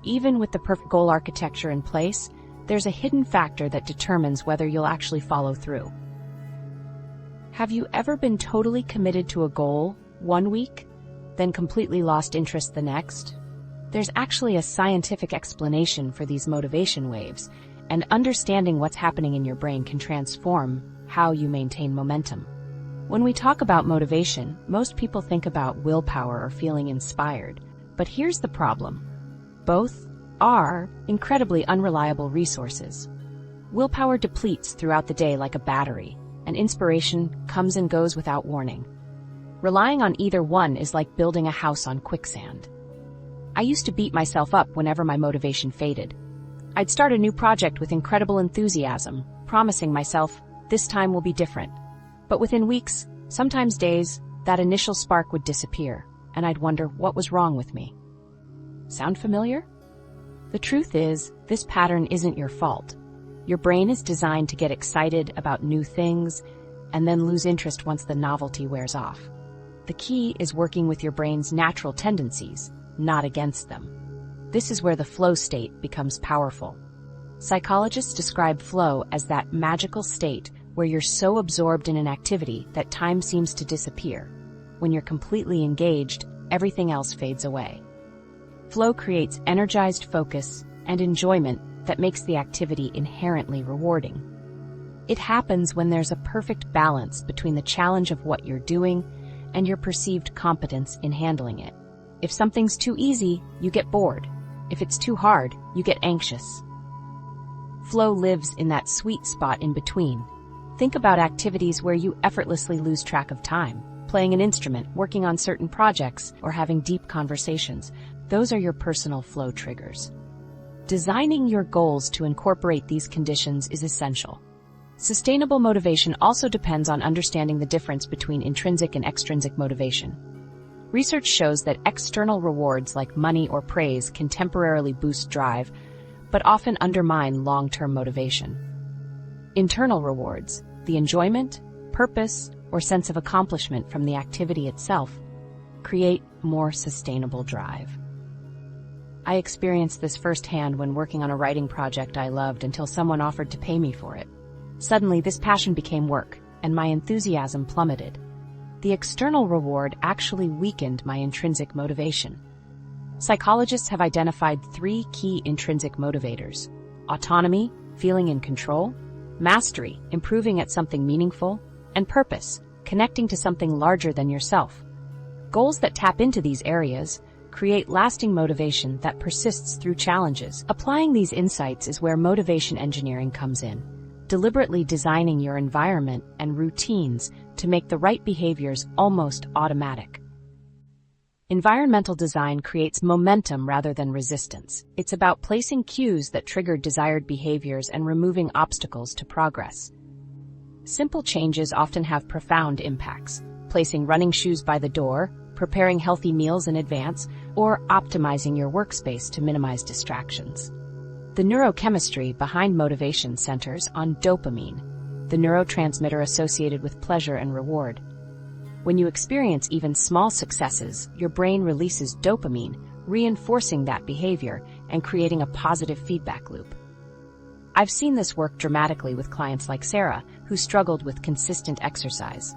Even with the perfect goal architecture in place, there's a hidden factor that determines whether you'll actually follow through. Have you ever been totally committed to a goal one week, then completely lost interest the next? There's actually a scientific explanation for these motivation waves, and understanding what's happening in your brain can transform how you maintain momentum. When we talk about motivation, most people think about willpower or feeling inspired, but here's the problem. Both are incredibly unreliable resources. Willpower depletes throughout the day like a battery, and inspiration comes and goes without warning. Relying on either one is like building a house on quicksand. I used to beat myself up whenever my motivation faded. I'd start a new project with incredible enthusiasm, promising myself, this time will be different. But within weeks, sometimes days, that initial spark would disappear, and I'd wonder what was wrong with me. Sound familiar? The truth is, this pattern isn't your fault. Your brain is designed to get excited about new things and then lose interest once the novelty wears off. The key is working with your brain's natural tendencies, not against them. This is where the flow state becomes powerful. Psychologists describe flow as that magical state where you're so absorbed in an activity that time seems to disappear. When you're completely engaged, everything else fades away. Flow creates energized focus and enjoyment that makes the activity inherently rewarding. It happens when there's a perfect balance between the challenge of what you're doing and your perceived competence in handling it. If something's too easy, you get bored. If it's too hard, you get anxious. Flow lives in that sweet spot in between. Think about activities where you effortlessly lose track of time, playing an instrument, working on certain projects, or having deep conversations. Those are your personal flow triggers. Designing your goals to incorporate these conditions is essential. Sustainable motivation also depends on understanding the difference between intrinsic and extrinsic motivation. Research shows that external rewards like money or praise can temporarily boost drive, but often undermine long-term motivation. Internal rewards, the enjoyment, purpose, or sense of accomplishment from the activity itself, create more sustainable drive. I experienced this firsthand when working on a writing project I loved until someone offered to pay me for it. Suddenly, this passion became work, and my enthusiasm plummeted. The external reward actually weakened my intrinsic motivation. Psychologists have identified 3 key intrinsic motivators: autonomy, feeling in control; mastery, improving at something meaningful; and purpose, connecting to something larger than yourself. Goals that tap into these areas create lasting motivation that persists through challenges. Applying these insights is where motivation engineering comes in, deliberately designing your environment and routines to make the right behaviors almost automatic. Environmental design creates momentum rather than resistance. It's about placing cues that trigger desired behaviors and removing obstacles to progress. Simple changes often have profound impacts. Placing running shoes by the door, preparing healthy meals in advance, or optimizing your workspace to minimize distractions. The neurochemistry behind motivation centers on dopamine, the neurotransmitter associated with pleasure and reward. When you experience even small successes, your brain releases dopamine, reinforcing that behavior and creating a positive feedback loop. I've seen this work dramatically with clients like Sarah, who struggled with consistent exercise.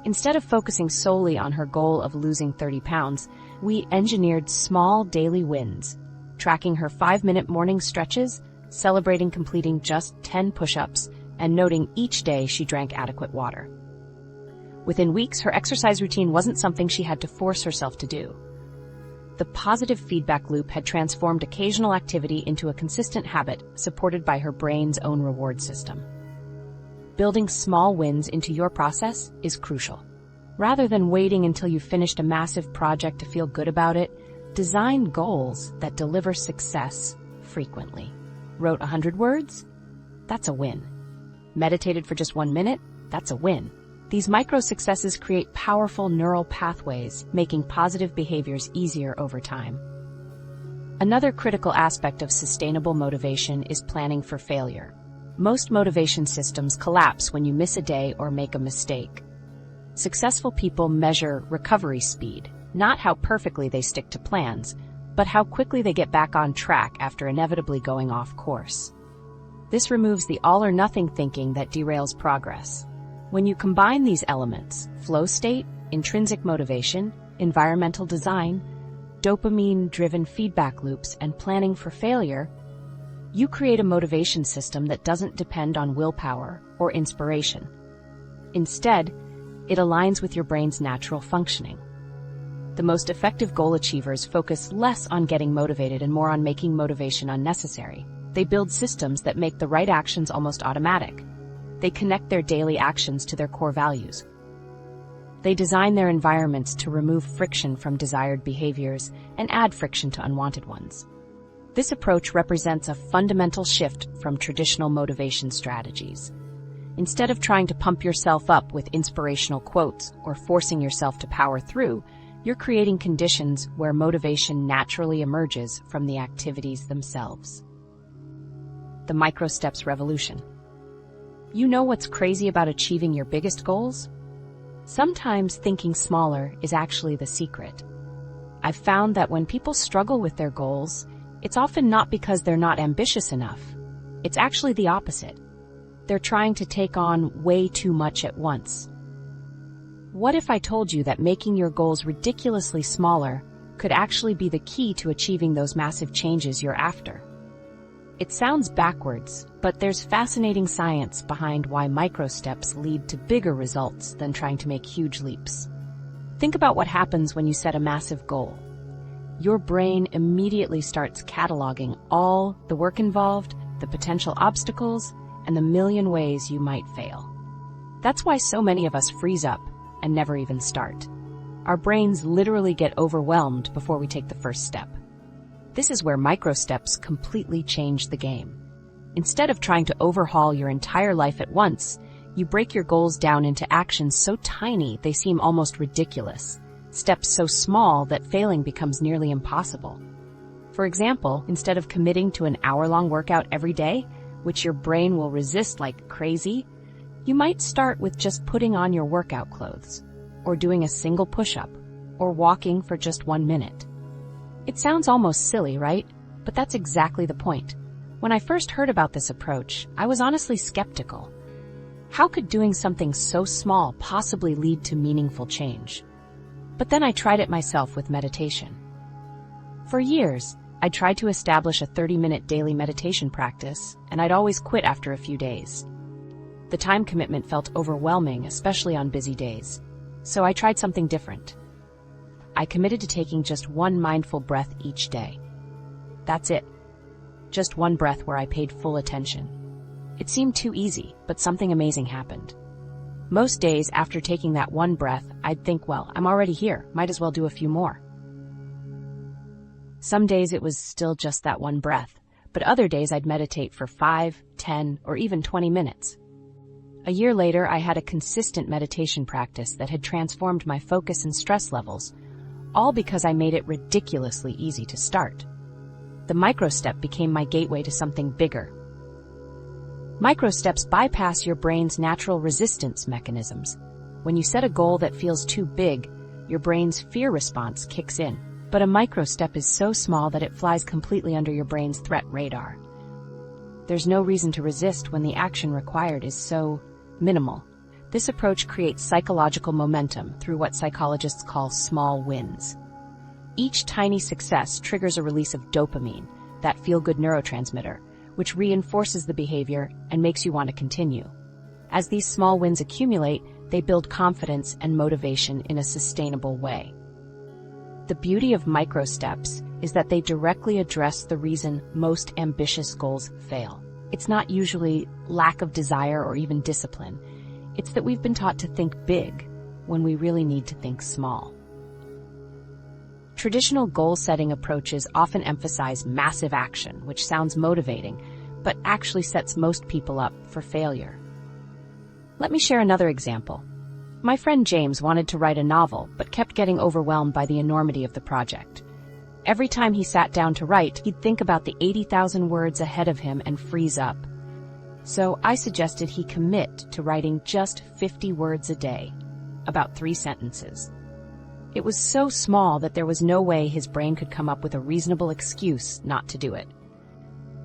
Instead of focusing solely on her goal of losing 30 pounds, we engineered small daily wins, tracking her 5-minute morning stretches, celebrating completing just 10 push-ups, and noting each day she drank adequate water. Within weeks, her exercise routine wasn't something she had to force herself to do. The positive feedback loop had transformed occasional activity into a consistent habit, supported by her brain's own reward system. Building small wins into your process is crucial. Rather than waiting until you've finished a massive project to feel good about it, design goals that deliver success frequently. Wrote 100 words? That's a win. Meditated for just 1 minute? That's a win. These micro-successes create powerful neural pathways, making positive behaviors easier over time. Another critical aspect of sustainable motivation is planning for failure. Most motivation systems collapse when you miss a day or make a mistake. Successful people measure recovery speed, not how perfectly they stick to plans, but how quickly they get back on track after inevitably going off course. This removes the all-or-nothing thinking that derails progress. When you combine these elements, flow state, intrinsic motivation, environmental design, dopamine-driven feedback loops, and planning for failure, you create a motivation system that doesn't depend on willpower or inspiration. Instead, it aligns with your brain's natural functioning. The most effective goal achievers focus less on getting motivated and more on making motivation unnecessary. They build systems that make the right actions almost automatic. They connect their daily actions to their core values. They design their environments to remove friction from desired behaviors and add friction to unwanted ones. This approach represents a fundamental shift from traditional motivation strategies. Instead of trying to pump yourself up with inspirational quotes or forcing yourself to power through, you're creating conditions where motivation naturally emerges from the activities themselves. The microsteps revolution. You know what's crazy about achieving your biggest goals? Sometimes thinking smaller is actually the secret. I've found that when people struggle with their goals, it's often not because they're not ambitious enough. It's actually the opposite. They're trying to take on way too much at once. What if I told you that making your goals ridiculously smaller could actually be the key to achieving those massive changes you're after? It sounds backwards, but there's fascinating science behind why microsteps lead to bigger results than trying to make huge leaps. Think about what happens when you set a massive goal. Your brain immediately starts cataloging all the work involved, the potential obstacles, and the million ways you might fail. That's why so many of us freeze up and never even start. Our brains literally get overwhelmed before we take the first step. This is where microsteps completely change the game. Instead of trying to overhaul your entire life at once, you break your goals down into actions so tiny they seem almost ridiculous, steps so small that failing becomes nearly impossible. For example, instead of committing to an hour-long workout every day, which your brain will resist like crazy, you might start with just putting on your workout clothes, or doing a single push-up, or walking for just 1 minute. It sounds almost silly, right? But that's exactly the point. When I first heard about this approach, I was honestly skeptical. How could doing something so small possibly lead to meaningful change? But then I tried it myself with meditation. For years, I tried to establish a 30-minute daily meditation practice, and I'd always quit after a few days. The time commitment felt overwhelming, especially on busy days. So I tried something different. I committed to taking just one mindful breath each day. That's it. Just one breath where I paid full attention. It seemed too easy, but something amazing happened. Most days after taking that one breath, I'd think, well, I'm already here, might as well do a few more. Some days it was still just that one breath, but other days I'd meditate for 5, 10, or even 20 minutes. A year later, I had a consistent meditation practice that had transformed my focus and stress levels, all because I made it ridiculously easy to start. The microstep became my gateway to something bigger. Microsteps bypass your brain's natural resistance mechanisms. When you set a goal that feels too big, your brain's fear response kicks in. But a microstep is so small that it flies completely under your brain's threat radar. There's no reason to resist when the action required is so minimal. This approach creates psychological momentum through what psychologists call small wins. Each tiny success triggers a release of dopamine, that feel-good neurotransmitter, which reinforces the behavior and makes you want to continue. As these small wins accumulate, they build confidence and motivation in a sustainable way. The beauty of microsteps is that they directly address the reason most ambitious goals fail. It's not usually lack of desire or even discipline. It's that we've been taught to think big when we really need to think small. Traditional goal-setting approaches often emphasize massive action, which sounds motivating, but actually sets most people up for failure. Let me share another example. My friend James wanted to write a novel, but kept getting overwhelmed by the enormity of the project. Every time he sat down to write, he'd think about the 80,000 words ahead of him and freeze up. So I suggested he commit to writing just 50 words a day, about 3 sentences. It was so small that there was no way his brain could come up with a reasonable excuse not to do it.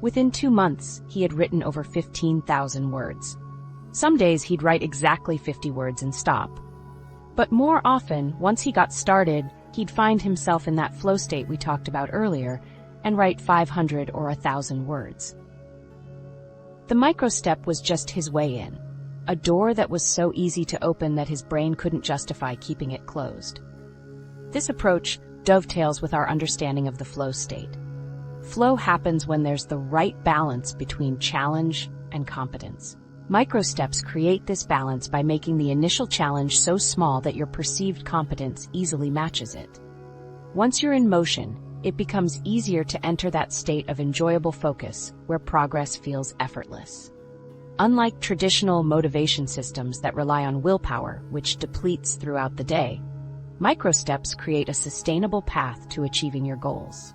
Within 2 months, he had written over 15,000 words. Some days he'd write exactly 50 words and stop. But more often, once he got started, he'd find himself in that flow state we talked about earlier and write 500 or 1,000 words. The microstep was just his way in, a door that was so easy to open that his brain couldn't justify keeping it closed. This approach dovetails with our understanding of the flow state. Flow happens when there's the right balance between challenge and competence. Microsteps create this balance by making the initial challenge so small that your perceived competence easily matches it. Once you're in motion, it becomes easier to enter that state of enjoyable focus where progress feels effortless. Unlike traditional motivation systems that rely on willpower, which depletes throughout the day, microsteps create a sustainable path to achieving your goals.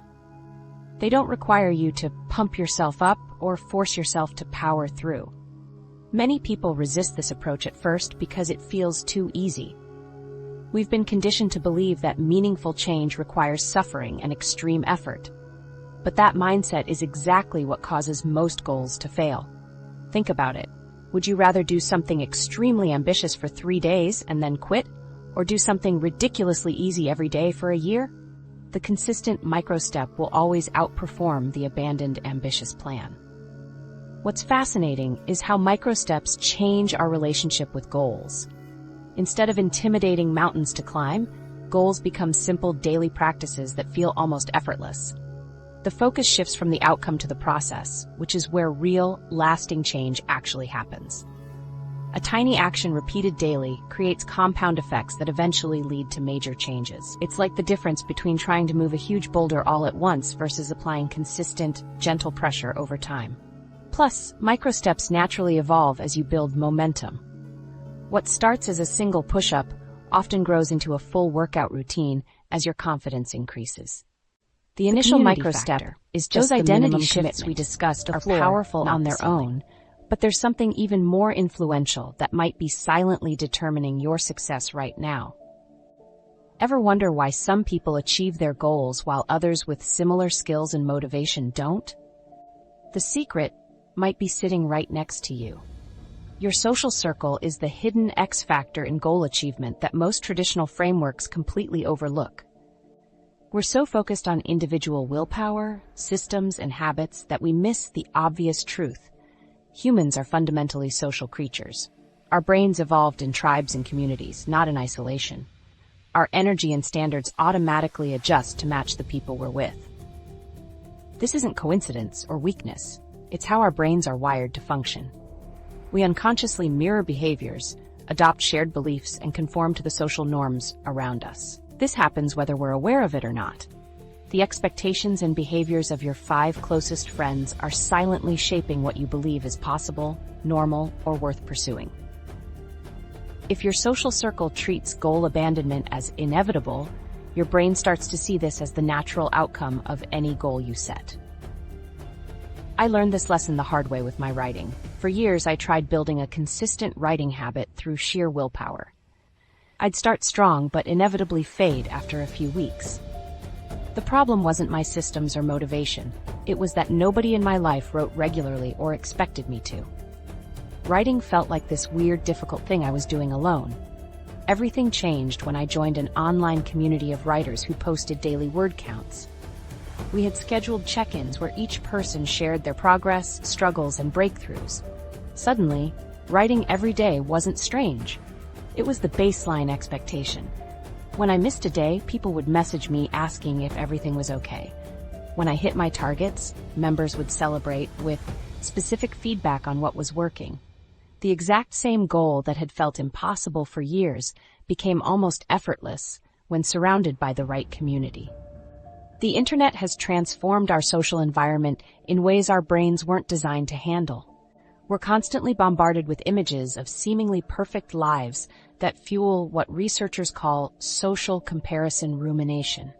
They don't require you to pump yourself up or force yourself to power through. Many people resist this approach at first because it feels too easy. We've been conditioned to believe that meaningful change requires suffering and extreme effort. But that mindset is exactly what causes most goals to fail. Think about it. Would you rather do something extremely ambitious for 3 days and then quit, or do something ridiculously easy every day for a year? The consistent microstep will always outperform the abandoned ambitious plan. What's fascinating is how microsteps change our relationship with goals. Instead of intimidating mountains to climb, goals become simple daily practices that feel almost effortless. The focus shifts from the outcome to the process, which is where real, lasting change actually happens. A tiny action repeated daily creates compound effects that eventually lead to major changes. It's like the difference between trying to move a huge boulder all at once versus applying consistent, gentle pressure over time. Plus, microsteps naturally evolve as you build momentum. What starts as a single push-up often grows into a full workout routine as your confidence increases. The initial microstep is just the identity shifts we discussed are powerful on their own, but there's something even more influential that might be silently determining your success right now. Ever wonder why some people achieve their goals while others with similar skills and motivation don't? The secret might be sitting right next to you. Your social circle is the hidden X factor in goal achievement that most traditional frameworks completely overlook. We're so focused on individual willpower, systems, and habits that we miss the obvious truth. Humans are fundamentally social creatures. Our brains evolved in tribes and communities, not in isolation. Our energy and standards automatically adjust to match the people we're with. This isn't coincidence or weakness. It's how our brains are wired to function. We unconsciously mirror behaviors, adopt shared beliefs, and conform to the social norms around us. This happens whether we're aware of it or not. The expectations and behaviors of your 5 closest friends are silently shaping what you believe is possible, normal, or worth pursuing. If your social circle treats goal abandonment as inevitable, your brain starts to see this as the natural outcome of any goal you set. I learned this lesson the hard way with my writing. For years, I tried building a consistent writing habit through sheer willpower. I'd start strong, but inevitably fade after a few weeks. The problem wasn't my systems or motivation. It was that nobody in my life wrote regularly or expected me to. Writing felt like this weird, difficult thing I was doing alone. Everything changed when I joined an online community of writers who posted daily word counts. We had scheduled check-ins where each person shared their progress, struggles, and breakthroughs. Suddenly, writing every day wasn't strange. It was the baseline expectation. When I missed a day, people would message me asking if everything was okay. When I hit my targets, members would celebrate with specific feedback on what was working. The exact same goal that had felt impossible for years became almost effortless when surrounded by the right community. The internet has transformed our social environment in ways our brains weren't designed to handle. We're constantly bombarded with images of seemingly perfect lives that fuel what researchers call social comparison rumination.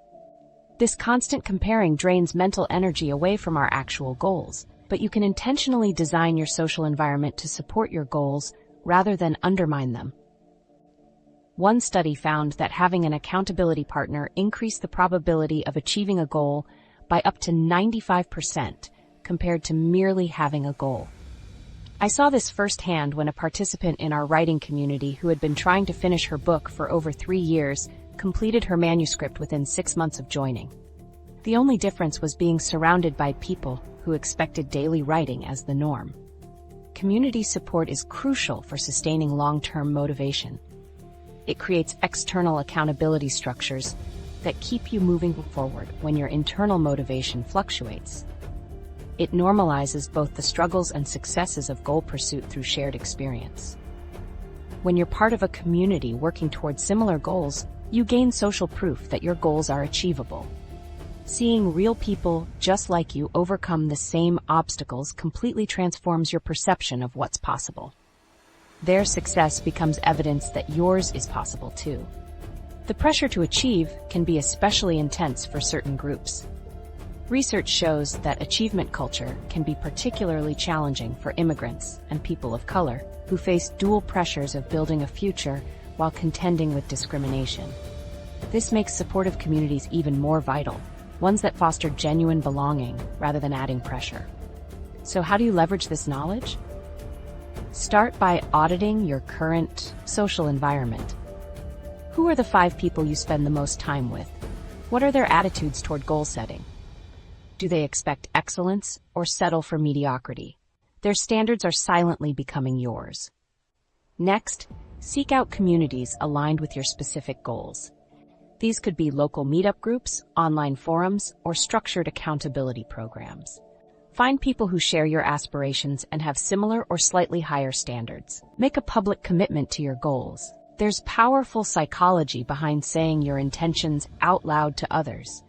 This constant comparing drains mental energy away from our actual goals, but you can intentionally design your social environment to support your goals rather than undermine them. One study found that having an accountability partner increased the probability of achieving a goal by up to 95% compared to merely having a goal. I saw this firsthand when a participant in our writing community who had been trying to finish her book for over 3 years completed her manuscript within 6 months of joining. The only difference was being surrounded by people who expected daily writing as the norm. Community support is crucial for sustaining long-term motivation. It creates external accountability structures that keep you moving forward when your internal motivation fluctuates. It normalizes both the struggles and successes of goal pursuit through shared experience. When you're part of a community working towards similar goals, you gain social proof that your goals are achievable. Seeing real people just like you overcome the same obstacles completely transforms your perception of what's possible. Their success becomes evidence that yours is possible too. The pressure to achieve can be especially intense for certain groups. Research shows that achievement culture can be particularly challenging for immigrants and people of color who face dual pressures of building a future while contending with discrimination. This makes supportive communities even more vital, ones that foster genuine belonging rather than adding pressure. So how do you leverage this knowledge? Start by auditing your current social environment. Who are the 5 people you spend the most time with? What are their attitudes toward goal setting? Do they expect excellence or settle for mediocrity? Their standards are silently becoming yours. Next, seek out communities aligned with your specific goals. These could be local meetup groups, online forums, or structured accountability programs. Find people who share your aspirations and have similar or slightly higher standards. Make a public commitment to your goals. There's powerful psychology behind saying your intentions out loud to others.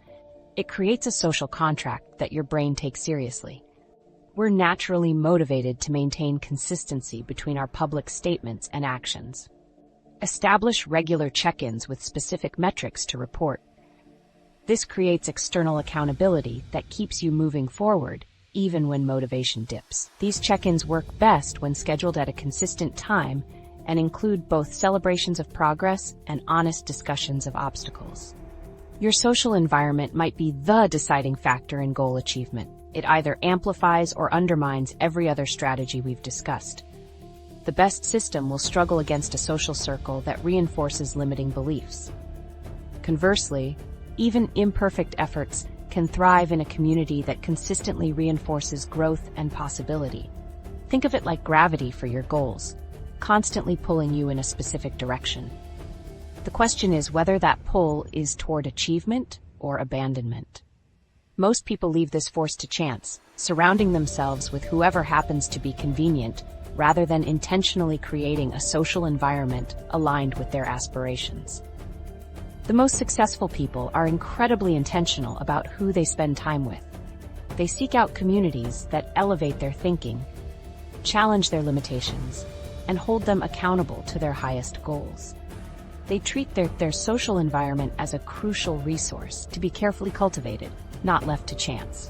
It creates a social contract that your brain takes seriously. We're naturally motivated to maintain consistency between our public statements and actions. Establish regular check-ins with specific metrics to report. This creates external accountability that keeps you moving forward, even when motivation dips. These check-ins work best when scheduled at a consistent time and include both celebrations of progress and honest discussions of obstacles. Your social environment might be the deciding factor in goal achievement. It either amplifies or undermines every other strategy we've discussed. The best system will struggle against a social circle that reinforces limiting beliefs. Conversely, even imperfect efforts can thrive in a community that consistently reinforces growth and possibility. Think of it like gravity for your goals, constantly pulling you in a specific direction. The question is whether that pull is toward achievement or abandonment. Most people leave this force to chance, surrounding themselves with whoever happens to be convenient, rather than intentionally creating a social environment aligned with their aspirations. The most successful people are incredibly intentional about who they spend time with. They seek out communities that elevate their thinking, challenge their limitations, and hold them accountable to their highest goals. They treat their social environment as a crucial resource to be carefully cultivated, not left to chance.